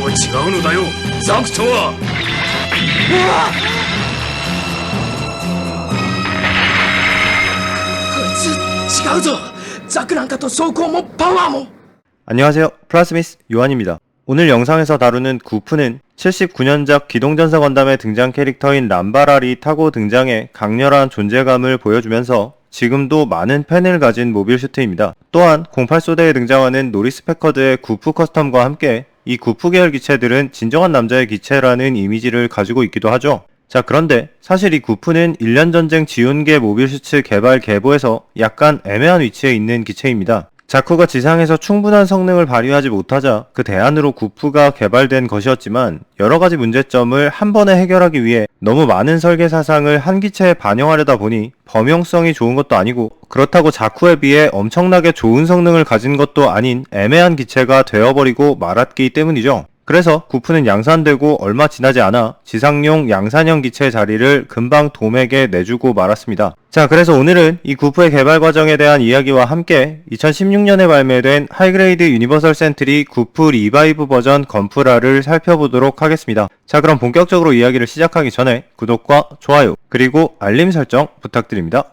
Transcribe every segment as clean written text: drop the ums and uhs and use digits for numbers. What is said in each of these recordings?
は違うのだよ、ザクとは。こいつ違うぞ。ザクなんかと走行もパワーも。 안녕하세요. 플라스미스 요한입니다. 오늘 영상에서 다루는 구프는 79년작 기동전사 건담의 등장 캐릭터인 람바랄이 타고 등장해 강렬한 존재감을 보여주면서 지금도 많은 팬을 가진 모빌 슈트입니다. 또한 08소대에 등장하는 노리스 패커드의 구프 커스텀과 함께 이 구프 계열 기체들은 진정한 남자의 기체라는 이미지를 가지고 있기도 하죠. 자, 그런데 사실 이 구프는 1년 전쟁 지온계 모빌 슈트 개발 계보에서 약간 애매한 위치에 있는 기체입니다. 자쿠가 지상에서 충분한 성능을 발휘하지 못하자 그 대안으로 구프가 개발된 것이었지만 여러가지 문제점을 한 번에 해결하기 위해 너무 많은 설계 사상을 한 기체에 반영하려다 보니 범용성이 좋은 것도 아니고 그렇다고 자쿠에 비해 엄청나게 좋은 성능을 가진 것도 아닌 애매한 기체가 되어버리고 말았기 때문이죠. 그래서 구프는 양산되고 얼마 지나지 않아 지상용 양산형 기체 자리를 금방 돔에게 내주고 말았습니다. 자, 그래서 오늘은 이 구프의 개발 과정에 대한 이야기와 함께 2016년에 발매된 하이그레이드 유니버설 센트리 구프 리바이브 버전 건프라를 살펴보도록 하겠습니다. 자, 그럼 본격적으로 이야기를 시작하기 전에 구독과 좋아요 그리고 알림 설정 부탁드립니다.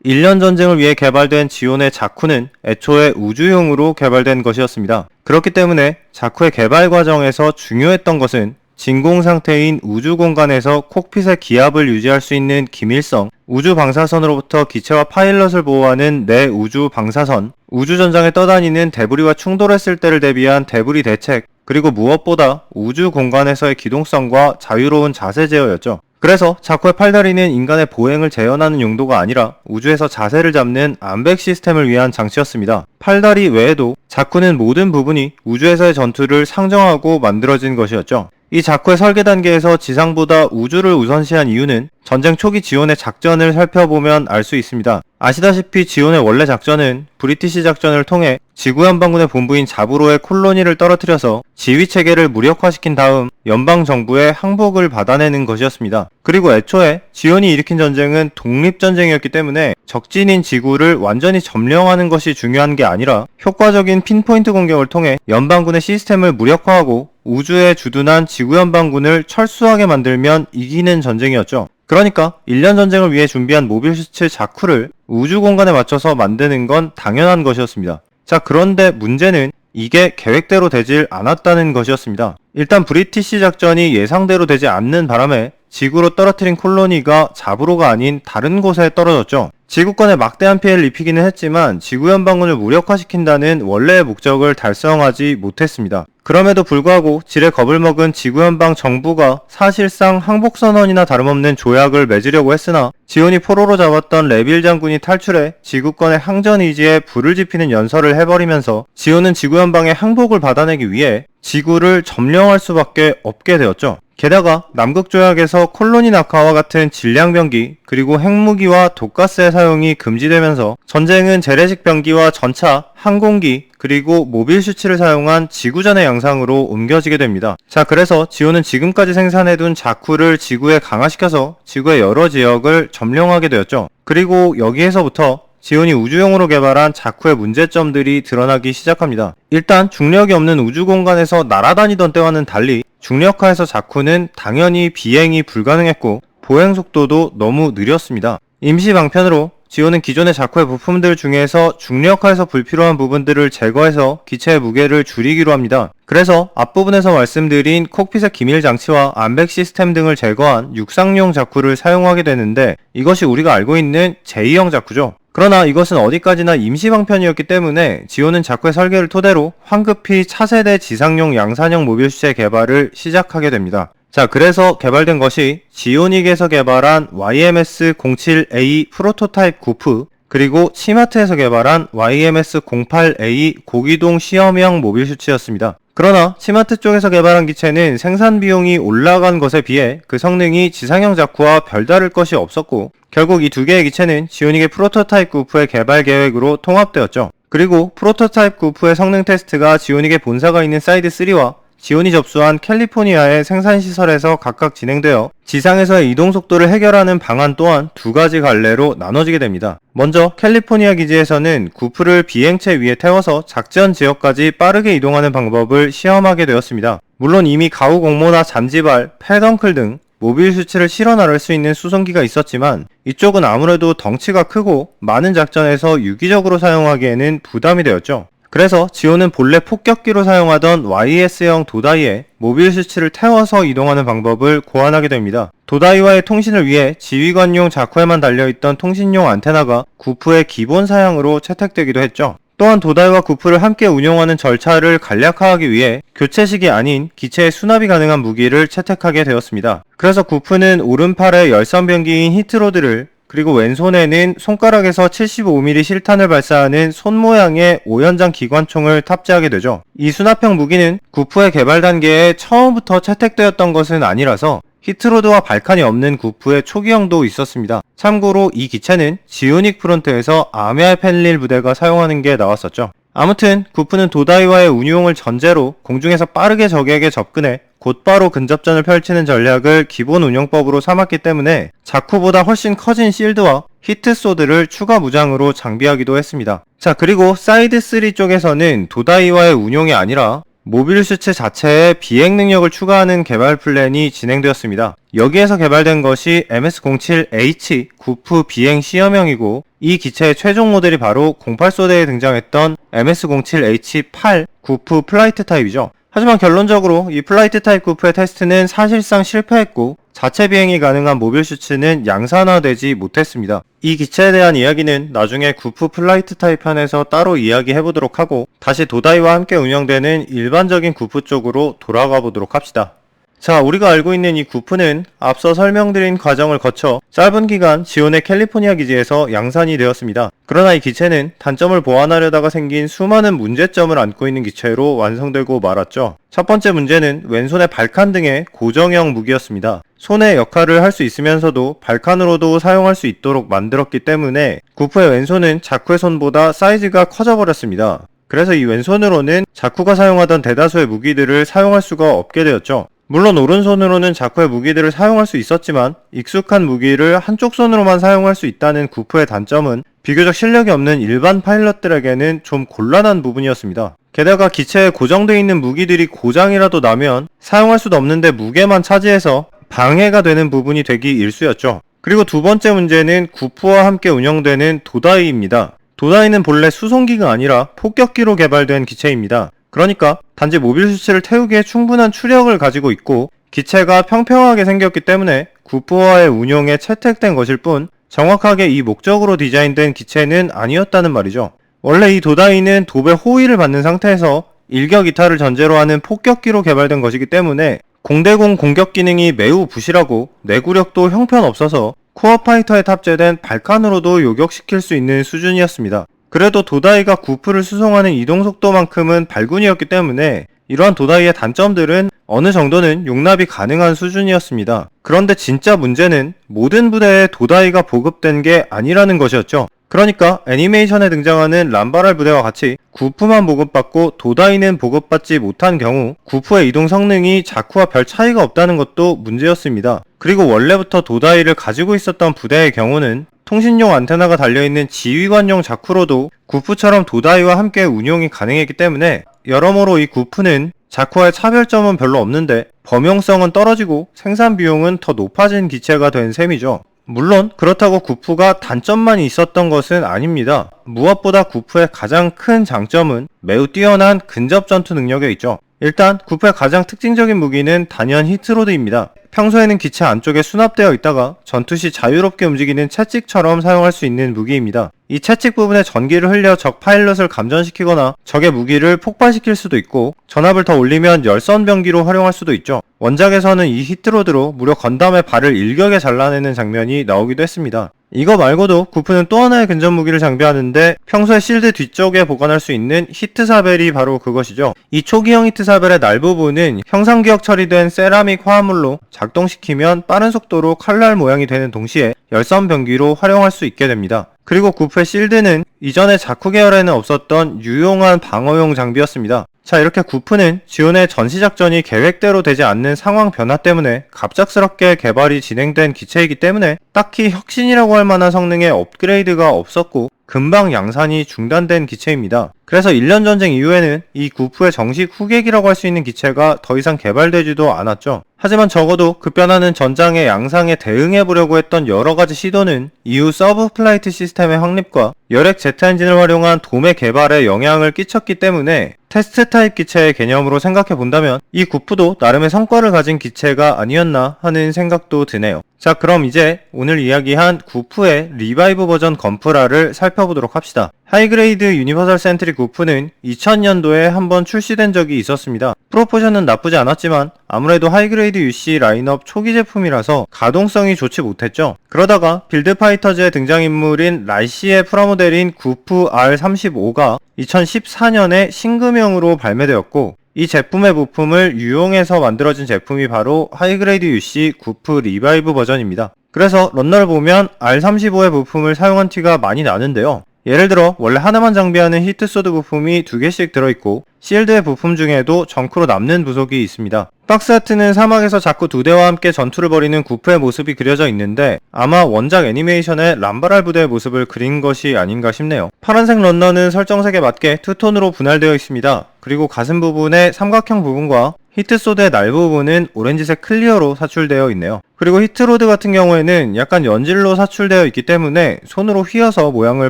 1년 전쟁을 위해 개발된 지온의 자쿠는 애초에 우주용으로 개발된 것이었습니다. 그렇기 때문에 자쿠의 개발 과정에서 중요했던 것은 진공 상태인 우주 공간에서 콕핏의 기압을 유지할 수 있는 기밀성, 우주 방사선으로부터 기체와 파일럿을 보호하는 내 우주 방사선, 우주 전장에 떠다니는 데브리와 충돌했을 때를 대비한 데브리 대책, 그리고 무엇보다 우주 공간에서의 기동성과 자유로운 자세 제어였죠. 그래서 자쿠의 팔다리는 인간의 보행을 재현하는 용도가 아니라 우주에서 자세를 잡는 암백 시스템을 위한 장치였습니다. 팔다리 외에도 자쿠는 모든 부분이 우주에서의 전투를 상정하고 만들어진 것이었죠. 이 자쿠의 설계 단계에서 지상보다 우주를 우선시한 이유는 전쟁 초기 지온의 작전을 살펴보면 알 수 있습니다. 아시다시피 지온의 원래 작전은 브리티시 작전을 통해 지구 연방군의 본부인 자브로의 콜로니를 떨어뜨려서 지휘체계를 무력화시킨 다음 연방정부의 항복을 받아내는 것이었습니다. 그리고 애초에 지온이 일으킨 전쟁은 독립전쟁이었기 때문에 적진인 지구를 완전히 점령하는 것이 중요한 게 아니라 효과적인 핀포인트 공격을 통해 연방군의 시스템을 무력화하고 우주에 주둔한 지구 연방군을 철수하게 만들면 이기는 전쟁이었죠. 그러니까 1년 전쟁을 위해 준비한 모빌 슈트 자쿠를 우주 공간에 맞춰서 만드는 건 당연한 것이었습니다. 자, 그런데 문제는 이게 계획대로 되질 않았다는 것이었습니다. 일단 브리티시 작전이 예상대로 되지 않는 바람에 지구로 떨어뜨린 콜로니가 자브로가 아닌 다른 곳에 떨어졌죠. 지구권에 막대한 피해를 입히기는 했지만 지구 연방군을 무력화시킨다는 원래의 목적을 달성하지 못했습니다. 그럼에도 불구하고 지레 겁을 먹은 지구 연방 정부가 사실상 항복선언이나 다름없는 조약을 맺으려고 했으나 지온이 포로로 잡았던 레빌 장군이 탈출해 지구권의 항전 의지에 불을 지피는 연설을 해버리면서 지온은 지구 연방의 항복을 받아내기 위해 지구를 점령할 수밖에 없게 되었죠. 게다가 남극조약에서 콜로니 낙하와 같은 질량병기 그리고 핵무기와 독가스의 사용이 금지되면서 전쟁은 재래식 병기와 전차, 항공기 그리고 모빌 슈츠를 사용한 지구전의 양상으로 옮겨지게 됩니다. 자, 그래서 지온은 지금까지 생산해둔 자쿠를 지구에 강화시켜서 지구의 여러 지역을 점령하게 되었죠. 그리고 여기에서부터 지온이 우주용으로 개발한 자쿠의 문제점들이 드러나기 시작합니다. 일단 중력이 없는 우주 공간에서 날아다니던 때와는 달리 중력하에서 자쿠는 당연히 비행이 불가능했고 보행 속도도 너무 느렸습니다. 임시 방편으로 지온은 기존의 자쿠의 부품들 중에서 중력하에서 불필요한 부분들을 제거해서 기체의 무게를 줄이기로 합니다. 그래서 앞부분에서 말씀드린 콕핏의 기밀 장치와 암백 시스템 등을 제거한 육상용 자쿠를 사용하게 되는데 이것이 우리가 알고 있는 제2형 자쿠죠. 그러나 이것은 어디까지나 임시 방편이었기 때문에 지온은 자쿠의 설계를 토대로 황급히 차세대 지상용 양산형 모빌 슈츠의 개발을 시작하게 됩니다. 자, 그래서 개발된 것이 지오닉에서 개발한 YMS-07A 프로토타입 구프 그리고 치마트에서 개발한 YMS-08A 고기동 시험형 모빌 슈츠였습니다. 그러나 치마트 쪽에서 개발한 기체는 생산 비용이 올라간 것에 비해 그 성능이 지상형 자쿠와 별다를 것이 없었고 결국 이 두 개의 기체는 지오닉의 프로토타입 구프의 개발 계획으로 통합되었죠. 그리고 프로토타입 구프의 성능 테스트가 지오닉의 본사가 있는 사이드 3와 지온이 접수한 캘리포니아의 생산시설에서 각각 진행되어 지상에서의 이동 속도를 해결하는 방안 또한 두 가지 갈래로 나눠지게 됩니다. 먼저 캘리포니아 기지에서는 구프를 비행체 위에 태워서 작전 지역까지 빠르게 이동하는 방법을 시험하게 되었습니다. 물론 이미 가우공모나 잔지발, 패덩클 등 모빌 수치를 실어 나를 수 있는 수송기가 있었지만 이쪽은 아무래도 덩치가 크고 많은 작전에서 유기적으로 사용하기에는 부담이 되었죠. 그래서 지온은 본래 폭격기로 사용하던 YS형 도다이에 모빌 수치를 태워서 이동하는 방법을 고안하게 됩니다. 도다이와의 통신을 위해 지휘관용 자쿠에만 달려있던 통신용 안테나가 구프의 기본 사양으로 채택되기도 했죠. 또한 도다이와 구프를 함께 운용하는 절차를 간략화하기 위해 교체식이 아닌 기체에 수납이 가능한 무기를 채택하게 되었습니다. 그래서 구프는 오른팔에 열선병기인 히트로드를 그리고 왼손에는 손가락에서 75mm 실탄을 발사하는 손 모양의 5연장 기관총을 탑재하게 되죠. 이 수납형 무기는 구프의 개발 단계에 처음부터 채택되었던 것은 아니라서 히트로드와 발칸이 없는 구프의 초기형도 있었습니다. 참고로 이 기체는 지오닉 프론트에서 아메아 펜릴 부대가 사용하는 게 나왔었죠. 아무튼 구프는 도다이와의 운용을 전제로 공중에서 빠르게 적에게 접근해 곧바로 근접전을 펼치는 전략을 기본 운용법으로 삼았기 때문에 자쿠보다 훨씬 커진 실드와 히트소드를 추가 무장으로 장비하기도 했습니다. 자, 그리고 사이드 3 쪽에서는 도다이와의 운용이 아니라 모빌 수치 자체에 비행 능력을 추가하는 개발 플랜이 진행되었습니다. 여기에서 개발된 것이 MS-07H 구프 비행 시험형이고 이 기체의 최종 모델이 바로 08소대에 등장했던 MS-07H8 구프 플라이트 타입이죠. 하지만 결론적으로 이 플라이트 타입 구프의 테스트는 사실상 실패했고 자체 비행이 가능한 모빌 슈츠는 양산화되지 못했습니다. 이 기체에 대한 이야기는 나중에 구프 플라이트 타입 편에서 따로 이야기해보도록 하고 다시 도다이와 함께 운영되는 일반적인 구프 쪽으로 돌아가 보도록 합시다. 자, 우리가 알고 있는 이 구프는 앞서 설명드린 과정을 거쳐 짧은 기간 지온의 캘리포니아 기지에서 양산이 되었습니다. 그러나 이 기체는 단점을 보완하려다가 생긴 수많은 문제점을 안고 있는 기체로 완성되고 말았죠. 첫 번째 문제는 왼손의 발칸 등의 고정형 무기였습니다. 손의 역할을 할 수 있으면서도 발칸으로도 사용할 수 있도록 만들었기 때문에 구프의 왼손은 자쿠의 손보다 사이즈가 커져버렸습니다. 그래서 이 왼손으로는 자쿠가 사용하던 대다수의 무기들을 사용할 수가 없게 되었죠. 물론 오른손으로는 자쿠의 무기들을 사용할 수 있었지만 익숙한 무기를 한쪽 손으로만 사용할 수 있다는 구프의 단점은 비교적 실력이 없는 일반 파일럿들에게는 좀 곤란한 부분이었습니다. 게다가 기체에 고정되어 있는 무기들이 고장이라도 나면 사용할 수도 없는데 무게만 차지해서 방해가 되는 부분이 되기 일쑤였죠. 그리고 두 번째 문제는 구프와 함께 운영되는 도다이입니다. 도다이는 본래 수송기가 아니라 폭격기로 개발된 기체입니다. 그러니까 단지 모빌 수치를 태우기에 충분한 추력을 가지고 있고 기체가 평평하게 생겼기 때문에 구프와의 운용에 채택된 것일 뿐 정확하게 이 목적으로 디자인된 기체는 아니었다는 말이죠. 원래 이 도다이는 도배 호위를 받는 상태에서 일격 이탈을 전제로 하는 폭격기로 개발된 것이기 때문에 공대공 공격 기능이 매우 부실하고 내구력도 형편없어서 코어 파이터에 탑재된 발칸으로도 요격시킬 수 있는 수준이었습니다. 그래도 도다이가 구프를 수송하는 이동 속도만큼은 발군이었기 때문에 이러한 도다이의 단점들은 어느 정도는 용납이 가능한 수준이었습니다. 그런데 진짜 문제는 모든 부대에 도다이가 보급된 게 아니라는 것이었죠. 그러니까 애니메이션에 등장하는 람바랄 부대와 같이 구프만 보급받고 도다이는 보급받지 못한 경우 구프의 이동 성능이 자쿠와 별 차이가 없다는 것도 문제였습니다. 그리고 원래부터 도다이를 가지고 있었던 부대의 경우는 통신용 안테나가 달려있는 지휘관용 자쿠로도 구프처럼 도다이와 함께 운용이 가능했기 때문에 여러모로 이 구프는 자쿠와의 차별점은 별로 없는데 범용성은 떨어지고 생산 비용은 더 높아진 기체가 된 셈이죠. 물론 그렇다고 구프가 단점만 있었던 것은 아닙니다. 무엇보다 구프의 가장 큰 장점은 매우 뛰어난 근접 전투 능력에 있죠. 일단 구프의 가장 특징적인 무기는 단연 히트로드입니다. 평소에는 기체 안쪽에 수납되어 있다가 전투 시 자유롭게 움직이는 채찍처럼 사용할 수 있는 무기입니다. 이 채찍 부분에 전기를 흘려 적 파일럿을 감전시키거나 적의 무기를 폭발시킬 수도 있고 전압을 더 올리면 열선병기로 활용할 수도 있죠. 원작에서는 이 히트로드로 무려 건담의 발을 일격에 잘라내는 장면이 나오기도 했습니다. 이거 말고도 구프는 또 하나의 근접 무기를 장비하는데 평소에 실드 뒤쪽에 보관할 수 있는 히트사벨이 바로 그것이죠. 이 초기형 히트사벨의 날 부분은 형상기억 처리된 세라믹 화합물로 작동시키면 빠른 속도로 칼날 모양이 되는 동시에 열선병기로 활용할 수 있게 됩니다. 그리고 구프의 실드는 이전에 자쿠 계열에는 없었던 유용한 방어용 장비였습니다. 자, 이렇게 구프는 지온의 전시작전이 계획대로 되지 않는 상황 변화 때문에 갑작스럽게 개발이 진행된 기체이기 때문에 딱히 혁신이라고 할 만한 성능의 업그레이드가 없었고 금방 양산이 중단된 기체입니다. 그래서 1년 전쟁 이후에는 이 구프의 정식 후계기라고 할 수 있는 기체가 더 이상 개발되지도 않았죠. 하지만 적어도 급변하는 전장의 양상에 대응해보려고 했던 여러가지 시도는 이후 서브 플라이트 시스템의 확립과 열액 제트 엔진을 활용한 돔의 개발에 영향을 끼쳤기 때문에 테스트 타입 기체의 개념으로 생각해본다면 이 구프도 나름의 성과를 가진 기체가 아니었나 하는 생각도 드네요. 자, 그럼 이제 오늘 이야기한 구프의 리바이브 버전 건프라를 살펴보도록 합시다. 하이그레이드 유니버설 센트릭 구프는 2000년도에 한번 출시된 적이 있었습니다. 프로포션은 나쁘지 않았지만 아무래도 하이그레이드 UC 라인업 초기 제품이라서 가동성이 좋지 못했죠. 그러다가 빌드파이터즈의 등장인물인 라이시의 프라모델인 구프 R35가 2014년에 신금형으로 발매되었고 이 제품의 부품을 유용해서 만들어진 제품이 바로 하이그레이드 UC 구프 리바이브 버전입니다. 그래서 런너를 보면 R35의 부품을 사용한 티가 많이 나는데요. 예를 들어 원래 하나만 장비하는 히트소드 부품이 2개씩 들어있고 실드의 부품 중에도 정크로 남는 부속이 있습니다. 박스 아트는 사막에서 자꾸 2대와 함께 전투를 벌이는 구프의 모습이 그려져 있는데 아마 원작 애니메이션의 람바랄 부대의 모습을 그린 것이 아닌가 싶네요. 파란색 런너는 설정색에 맞게 투톤으로 분할되어 있습니다. 그리고 가슴 부분의 삼각형 부분과 히트소드의 날 부분은 오렌지색 클리어로 사출되어 있네요. 그리고 히트로드 같은 경우에는 약간 연질로 사출되어 있기 때문에 손으로 휘어서 모양을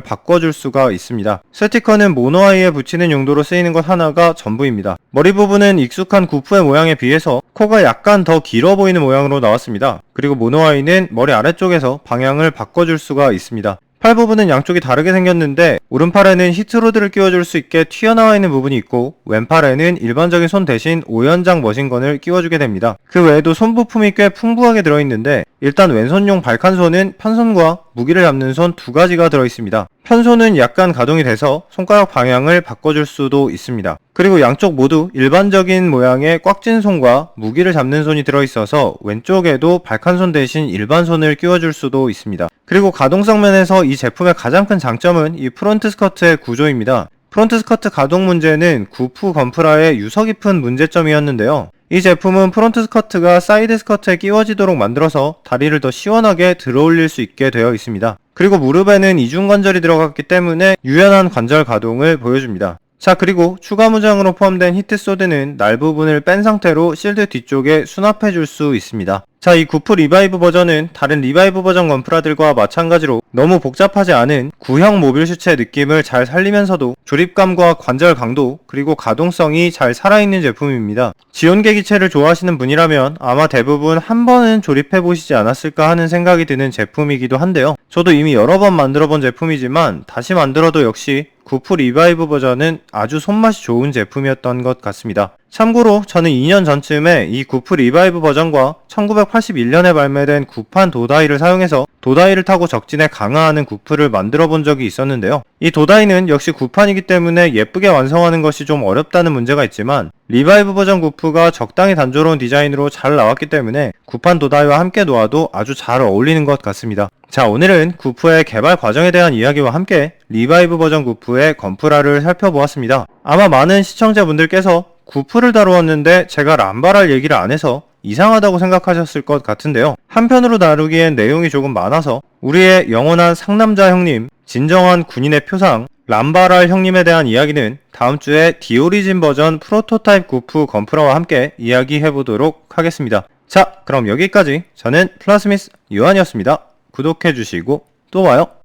바꿔줄 수가 있습니다. 스티커는 모노아이에 붙이는 용도로 쓰이는 것 하나가 전부입니다. 머리 부분은 익숙한 구프의 모양에 비해서 코가 약간 더 길어 보이는 모양으로 나왔습니다. 그리고 모노아이는 머리 아래쪽에서 방향을 바꿔줄 수가 있습니다. 팔 부분은 양쪽이 다르게 생겼는데 오른팔에는 히트로드를 끼워줄 수 있게 튀어나와 있는 부분이 있고 왼팔에는 일반적인 손 대신 5연장 머신건을 끼워주게 됩니다. 그 외에도 손 부품이 꽤 풍부하게 들어있는데 일단 왼손용 발칸손은 편손과 무기를 잡는 손 2가지가 들어있습니다. 편손은 약간 가동이 돼서 손가락 방향을 바꿔줄 수도 있습니다. 그리고 양쪽 모두 일반적인 모양의 꽉진 손과 무기를 잡는 손이 들어있어서 왼쪽에도 발칸손 대신 일반 손을 끼워줄 수도 있습니다. 그리고 가동성 면에서 이 제품의 가장 큰 장점은 이 프론트 스커트의 구조입니다. 프론트 스커트 가동 문제는 구프 건프라의 유서 깊은 문제점이었는데요. 이 제품은 프론트 스커트가 사이드 스커트에 끼워지도록 만들어서 다리를 더 시원하게 들어올릴 수 있게 되어 있습니다. 그리고 무릎에는 이중관절이 들어갔기 때문에 유연한 관절 가동을 보여줍니다. 자, 그리고 추가 무장으로 포함된 히트소드는 날 부분을 뺀 상태로 실드 뒤쪽에 수납해줄 수 있습니다. 자, 이 구프 리바이브 버전은 다른 리바이브 버전 건프라들과 마찬가지로 너무 복잡하지 않은 구형 모빌 슈츠의 느낌을 잘 살리면서도 조립감과 관절 강도 그리고 가동성이 잘 살아있는 제품입니다. 지온계 기체를 좋아하시는 분이라면 아마 대부분 한 번은 조립해보시지 않았을까 하는 생각이 드는 제품이기도 한데요. 저도 이미 여러 번 만들어본 제품이지만 다시 만들어도 역시 구프 리바이브 버전은 아주 손맛이 좋은 제품이었던 것 같습니다. 참고로 저는 2년 전쯤에 이 구프 리바이브 버전과 1981년에 발매된 구판 도다이를 사용해서 도다이를 타고 적진에 강화하는 구프를 만들어 본 적이 있었는데요. 이 도다이는 역시 구판이기 때문에 예쁘게 완성하는 것이 좀 어렵다는 문제가 있지만 리바이브 버전 구프가 적당히 단조로운 디자인으로 잘 나왔기 때문에 구판 도다이와 함께 놓아도 아주 잘 어울리는 것 같습니다. 자, 오늘은 구프의 개발 과정에 대한 이야기와 함께 리바이브 버전 구프의 건프라를 살펴보았습니다. 아마 많은 시청자분들께서 구프를 다루었는데 제가 람바랄 얘기를 안 해서 이상하다고 생각하셨을 것 같은데요. 한편으로 다루기엔 내용이 조금 많아서 우리의 영원한 상남자 형님, 진정한 군인의 표상, 람바랄 형님에 대한 이야기는 다음 주에 디오리진 버전 프로토타입 구프 건프라와 함께 이야기해보도록 하겠습니다. 자, 그럼 여기까지 저는 플라스미스 요한이었습니다. 구독해주시고 또 와요.